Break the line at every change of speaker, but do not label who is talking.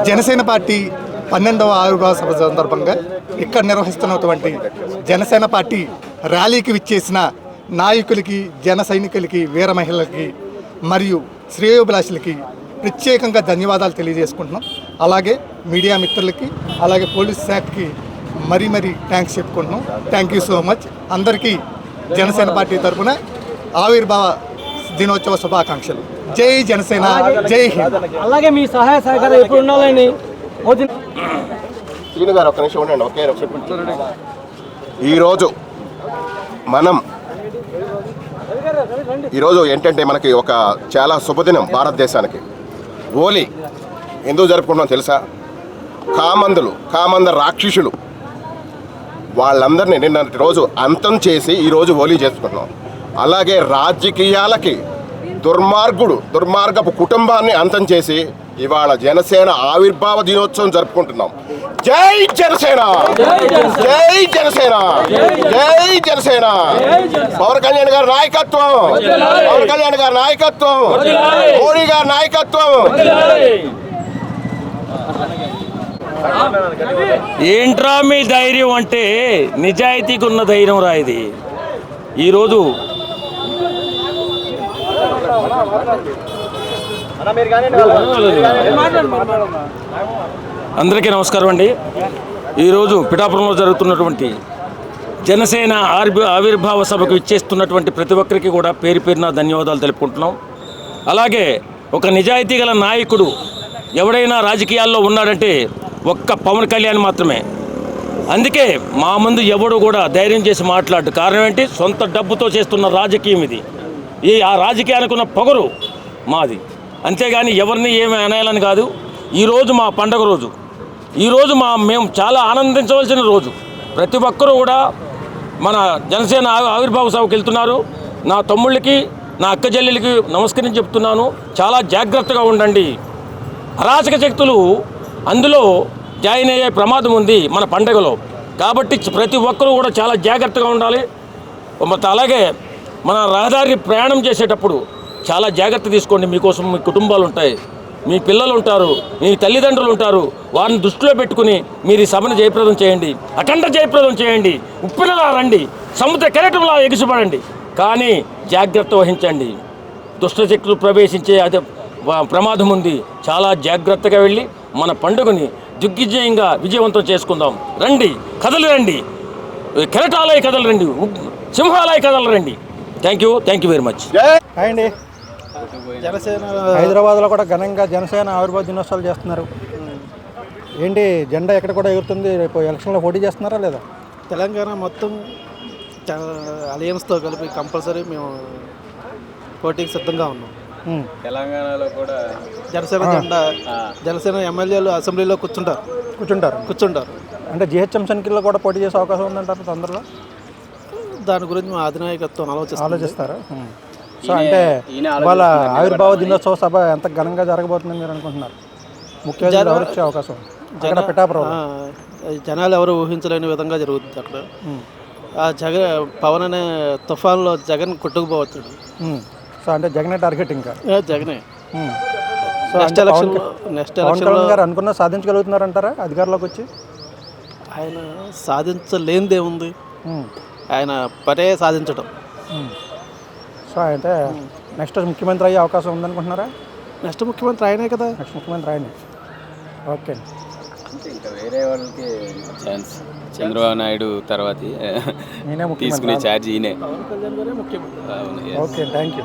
Janasena party 12వ ఆవిర్భావ సభ సందర్భంగా ఇక్కడ నిర్వహిస్తున్నటువంటి జనసేన పార్టీ ర్యాలీకి విచ్చేసిన నాయకులకి, జన సైనికులకి, వీర మహిళలకి మరియు శ్రేయోభిలాషులకి ప్రత్యేకంగా ధన్యవాదాలు తెలియజేసుకుంటున్నాం. అలాగే మీడియా మిత్రులకి, అలాగే పోలీస్ శాఖకి మరీ థ్యాంక్స్ చెప్పుకుంటున్నాం. Thank you so much. అందరికీ జనసేన పార్టీ తరఫున ఆవిర్భావ దినోత్సవ శుభాకాంక్షలు. జై జనసేన, జై హింద్.
అలాగే మీ సహాయ సహకారం ఎప్పుడు ఉండాలని
శ్రీను గారు ఒక్క నిమిషం ఉండండి. ఒకే ఈరోజు ఏంటంటే మనకి ఒక చాలా శుభదినం భారతదేశానికి. హోలీ ఎందుకు జరుపుకుంటున్నాం తెలుసా? కామంద రాక్షసులు వాళ్ళందరినీ నిన్నటి రోజు అంతం చేసి ఈరోజు హోలీ చేసుకుంటున్నాం. అలాగే రాజకీయాలకి దుర్మార్గపు కుటుంబాన్ని అంతం చేసి ఇవాళ జనసేన ఆవిర్భావ దినోత్సవం జరుపుకుంటున్నాం. జై జనసేన, జై జనసేన, జై జనసేన. పవన్ కళ్యాణ్ గారి నాయకత్వం, పవన్ కళ్యాణ్ గారి నాయకత్వం, మోడీ గారి నాయకత్వం.
ఏంట్రా మీ ధైర్యం అంటే నిజాయితీకి ఉన్న ధైర్యం రా ఇది. ఈరోజు అందరికీ నమస్కారం అండి. ఈరోజు పిఠాపురంలో జరుగుతున్నటువంటి జనసేన ఆవిర్భావ సభకు ఇచ్చేస్తున్నటువంటి ప్రతి ఒక్కరికి కూడా పేరు పేరున ధన్యవాదాలు తెలుపుకుంటున్నాం. అలాగే ఒక నిజాయితీ గల నాయకుడు ఎవడైనా రాజకీయాల్లో ఉన్నాడంటే ఒక్క పవన్ కళ్యాణ్ మాత్రమే. అందుకే మా ముందు ఎవడు కూడా ధైర్యం చేసి మాట్లాడు. కారణం ఏంటి? సొంత డబ్బుతో చేస్తున్న రాజకీయం ఇది. ఆ రాజకీయానికి ఉన్న పొగరు మాది, అంతేగాని ఎవరిని ఏమి అనేయాలని కాదు. ఈరోజు మా పండగ రోజు, ఈరోజు మేము చాలా ఆనందించవలసిన రోజు. ప్రతి ఒక్కరూ కూడా మన జనసేన ఆవిర్భావ సభకు వెళ్తున్నారు. నా తమ్ముళ్ళకి, నా అక్క చెల్లెలకి నమస్కరించి చెప్తున్నాను. చాలా జాగ్రత్తగా ఉండండి. అరాచక శక్తులు అందులో జాయిన్ అయ్యే ప్రమాదం ఉంది మన పండుగలో. కాబట్టి ప్రతి ఒక్కరూ కూడా చాలా జాగ్రత్తగా ఉండాలి. అలాగే మన రహదారి ప్రయాణం చేసేటప్పుడు చాలా జాగ్రత్త తీసుకోండి. మీకోసం మీ కుటుంబాలు ఉంటాయి, మీ పిల్లలు ఉంటారు, మీ తల్లిదండ్రులు ఉంటారు. వారిని దృష్టిలో పెట్టుకుని మీరు ఈ సభను జయప్రదం చేయండి, అఖండ జయప్రదం చేయండి. ఉప్పినలా రండి, సముద్ర కెరటంలా ఎగిసిపడండి, కానీ జాగ్రత్త వహించండి. దుష్టశక్తులు ప్రవేశించే అది ప్రమాదం ఉంది. చాలా జాగ్రత్తగా వెళ్ళి మన పండుగని దిగ్విజయంగా విజయవంతం చేసుకుందాం. రండి, కథలు రండి, కెరటాలయ కథలు రండి, సింహాలయ కథలు రండి. Thank you very much.
అండి, జనసేన హైదరాబాద్లో కూడా ఘనంగా జనసేన ఆవిర్భావ దినోత్సవాలు చేస్తున్నారు. ఏంటి, జెండా ఎక్కడ కూడా ఎగురుతుంది? రేపు ఎలక్షన్లో పోటీ చేస్తున్నారా లేదా?
తెలంగాణ మొత్తం అలయన్స్తో కలిపి కంపల్సరీ మేము పోటీకి సిద్ధంగా ఉన్నాం.
తెలంగాణలో కూడా
జనసేన జెండా, జనసేన ఎమ్మెల్యేలు అసెంబ్లీలో కూర్చుంటారు. అంటే
జిహెచ్ఎం సంఖ్యలో కూడా పోటీ చేసే అవకాశం ఉందంటారు తొందరలో?
దాని గురించి మా అధినాయకత్వం ఆలోచిస్తారా?
సో అంటే వాళ్ళ ఆవిర్భావ దినోత్సవ సభ ఎంత ఘనంగా జరగబోతుందని మీరు అనుకుంటున్నారు? ముఖ్యంగా ఎవరు వచ్చే అవకాశం? పిఠాపురం
జనాలు ఎవరు ఊహించలేని విధంగా జరుగుతుంది అక్కడ. పవన్ అనే తుఫాన్లో జగన్ కొట్టుకుపోవచ్చాడు.
సో అంటే జగనే టార్గెట్, ఇంకా
జగనే.
సో నెక్స్ట్ ఎలక్షన్ గారు అనుకున్నా సాధించగలుగుతున్నారంటారా అధికారంలోకి వచ్చి?
ఆయన సాధించలేనిదే ఉంది, ఆయన పనే సాధించడం.
సో అయితే నెక్స్ట్ ముఖ్యమంత్రి అయ్యే అవకాశం ఉందనుకుంటున్నారా?
నెక్స్ట్ ముఖ్యమంత్రి ఆయనే కదా.
నెక్స్ట్ ముఖ్యమంత్రి ఆయనే. ఓకే,
ఇంకా వేరే వాళ్ళకి ఛాన్స్. చంద్రబాబు నాయుడు తర్వాత తీసుకునే ఛార్జ్ ఈయనే.
పవన్ కళ్యాణ్ గారే ముఖ్యమంత్రి.
Okay, thank you.